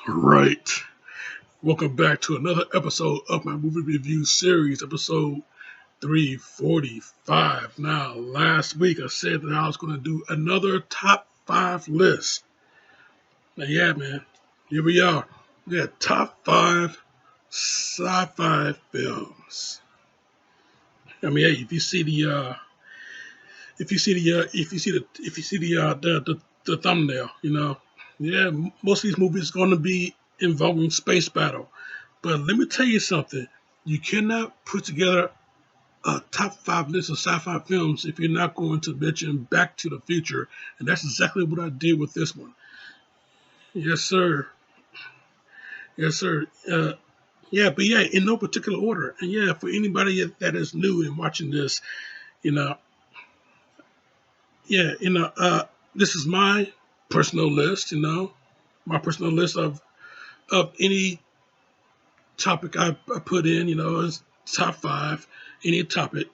Right. Welcome back to another episode of my movie review series, episode 345. Now, last week I said that I was going to do another top 5 list. Now, yeah, man, here we are. We got top 5 sci-fi films. I mean, hey, if you see the thumbnail, yeah, most of these movies are going to be involving space battle. But let me tell you something. You cannot put together a top 5 list of sci-fi films if you're not going to mention Back to the Future. And that's exactly what I did with this one. Yes, sir. Yes, sir. But yeah, in no particular order. And yeah, for anybody that is new and watching this, you know, yeah, this is my personal list, my personal list of any topic I put in, is top 5, any topic.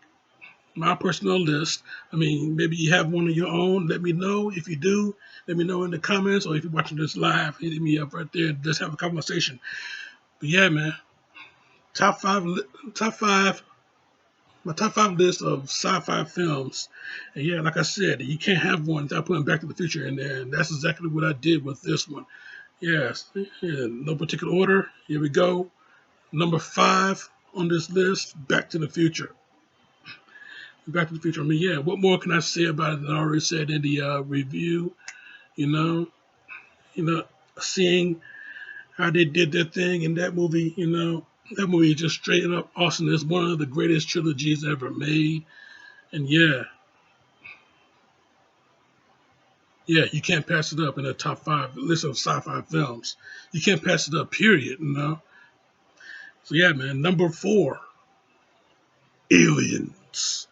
My personal list. I mean, maybe you have one of your own. Let me know. If you do, let me know in the comments, or if you're watching this live, hit me up right there. Let's have a conversation. But yeah, man, top five, top five, my top 5 list of sci-fi films. And yeah, like I said, you can't have one without putting Back to the Future in there, and that's exactly what I did with this one. Yes, yeah, no particular order. Here we go. Number 5 on this list, Back to the Future. Back to the Future. I mean, yeah, what more can I say about it than I already said in the review? You know, you know, seeing how they did their thing in that movie. That movie is just straight up awesome. It's one of the greatest trilogies ever made. And yeah, you can't pass it up in a top 5 list of sci-fi films. You can't pass it up. Period. So yeah, man. Number 4, Aliens.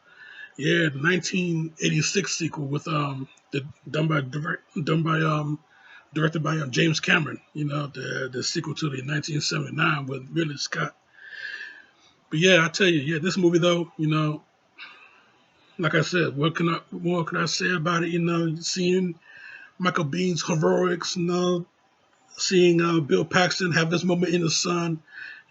Yeah, the 1986 sequel with done by directed by James Cameron. The sequel to the 1979 with Ridley Scott. But yeah, I tell you, yeah, this movie though, like I said, what more can I say about it? Seeing Michael Bihn's heroics, seeing Bill Paxton have this moment in the sun,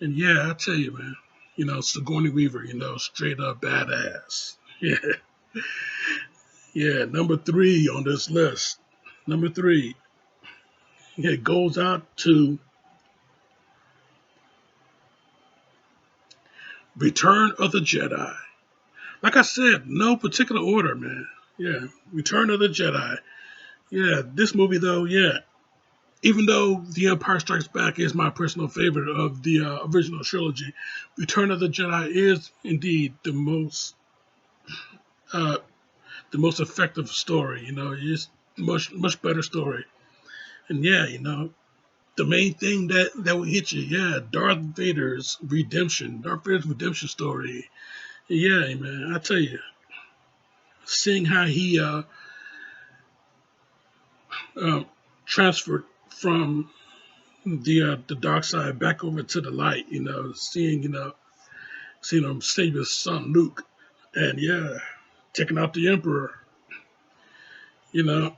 and yeah, I tell you, man, Sigourney Weaver, straight up badass. Yeah. Yeah, number 3 on this list. Number 3, it goes out to Return of the Jedi. Like I said, no particular order, man. Yeah, Return of the Jedi. Yeah, this movie though, yeah. Even though The Empire Strikes Back is my personal favorite of the original trilogy, Return of the Jedi is indeed uh, the most effective story. It's much better story. And yeah, the main thing that will hit you, yeah, Darth Vader's redemption story. Yeah, man, I tell you, seeing how he transferred from the dark side back over to the light, seeing him save his son Luke, and yeah, taking out the Emperor. You know,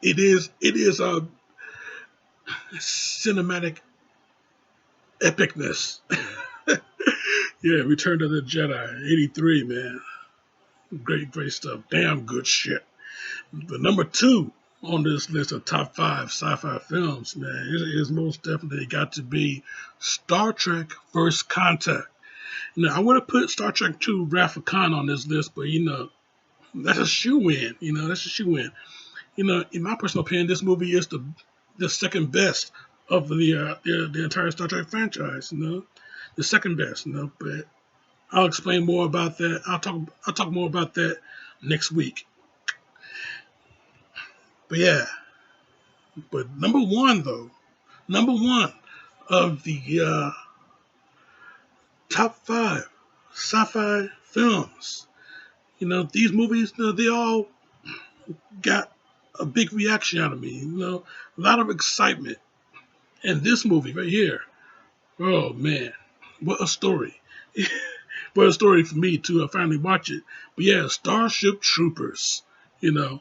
it is a cinematic epicness. Yeah, Return of the Jedi, 83, man. Great stuff. Damn good shit. But number 2 on this list of top 5 sci-fi films, man, it is most definitely got to be Star Trek First Contact. Now, I would have put Star Trek 2 Wrath of Khan on this list, but, that's a shoe-in. That's a shoe-in. In my personal opinion, this movie is the second best of the entire Star Trek franchise, the second best, but I'll explain more about that. I'll talk more about that next week. But yeah, but number 1 though, number 1 of the top 5 sci-fi films. These movies, they all got a big reaction out of me. A lot of excitement. And this movie right here, oh man, what a story. What a story for me to finally watch it. But yeah, Starship Troopers, real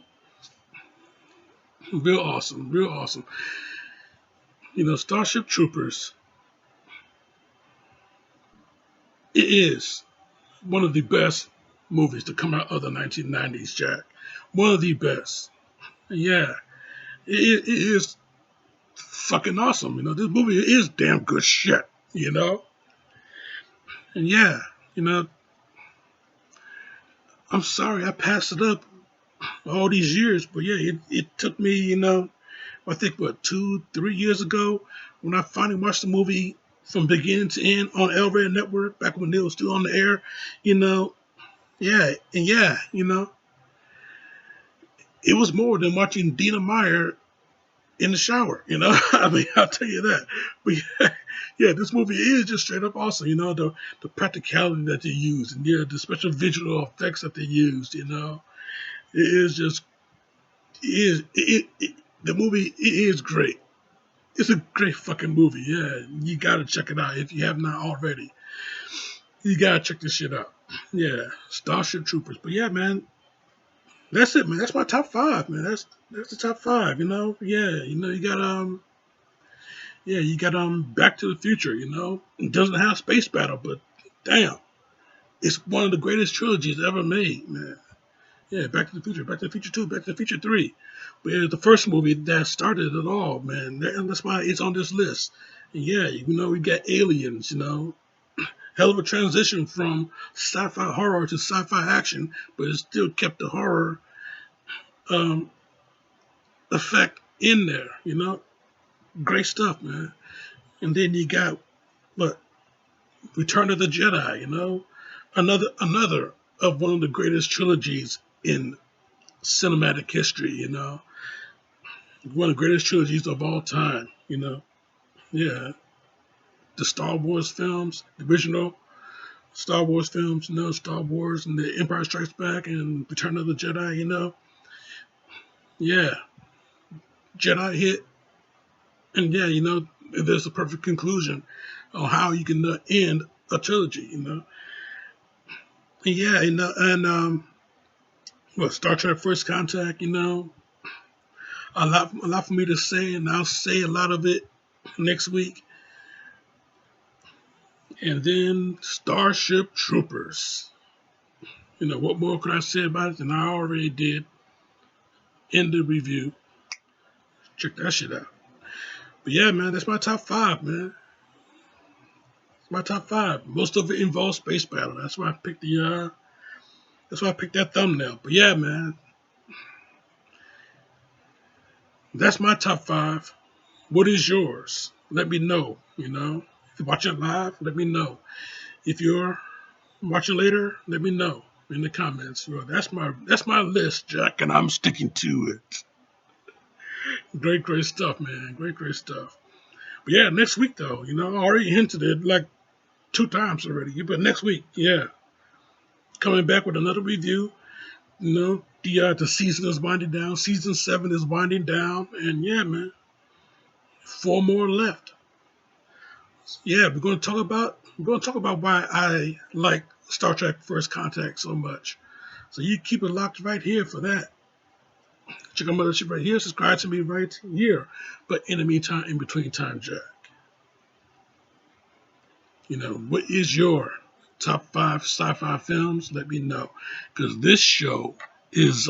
awesome, real awesome. Starship Troopers, it is one of the best movies to come out of the 1990s, Jack. One of the best. Yeah, it is fucking awesome. This movie is damn good shit. You know, and yeah, you know, I'm sorry I passed it up all these years, but yeah, it took me, I think what 2, 3 years ago when I finally watched the movie from beginning to end on L Red Network back when they was still on the air. You know, yeah, and yeah, it was more than watching Dina Meyer in the shower. I mean, I'll tell you that. But yeah, yeah, this movie is just straight up awesome. The practicality that they used, and yeah, the special visual effects that they used. It is just it is the movie. It is great. It's a great fucking movie. Yeah, you gotta check it out if you have not already. You gotta check this shit out. Yeah, Starship Troopers. But yeah, man, that's it, man. That's my top five, man. That's the top five. Yeah, you got yeah, you got Back to the Future. It doesn't have space battle, but damn, it's one of the greatest trilogies ever made, man. Yeah, Back to the Future, Back to the Future 2, Back to the Future 3. But it's the first movie that started it all, man. And that's why it's on this list. And yeah, we got aliens, hell of a transition from sci-fi horror to sci-fi action, but it still kept the horror um, effect in there, Great stuff, man. And then you got what Return of the Jedi, another of one of the greatest trilogies in cinematic history, one of the greatest trilogies of all time. Yeah, the Star Wars films, the original Star Wars films, Star Wars and the Empire Strikes Back and Return of the Jedi, yeah, Jedi hit, and yeah, there's a perfect conclusion on how you can end a trilogy, and yeah, Star Trek First Contact, a lot for me to say, and I'll say a lot of it next week. And then Starship Troopers. What more could I say about it than I already did in the review? Check that shit out. But yeah, man, that's my top five, man. It's my top five. Most of it involves space battle. That's why I picked that thumbnail. But yeah, man, that's my top five. What is yours? Let me know. If you're watching live, let me know. If you're watching later, let me know in the comments. Well, that's my list, Jack, and I'm sticking to it. Great stuff, man. Great stuff. But yeah, next week though, I already hinted it like 2 times already. But next week, yeah, coming back with another review. The season is winding down. Season 7 is winding down, and yeah, man, 4 more left. Yeah, we're going to talk about why I like Star Trek First Contact so much. So you keep it locked right here for that. Check out my other shit right here. Subscribe to me right here. But in the meantime, in between time, Jack, what is your top 5 sci-fi films? Let me know, because this show is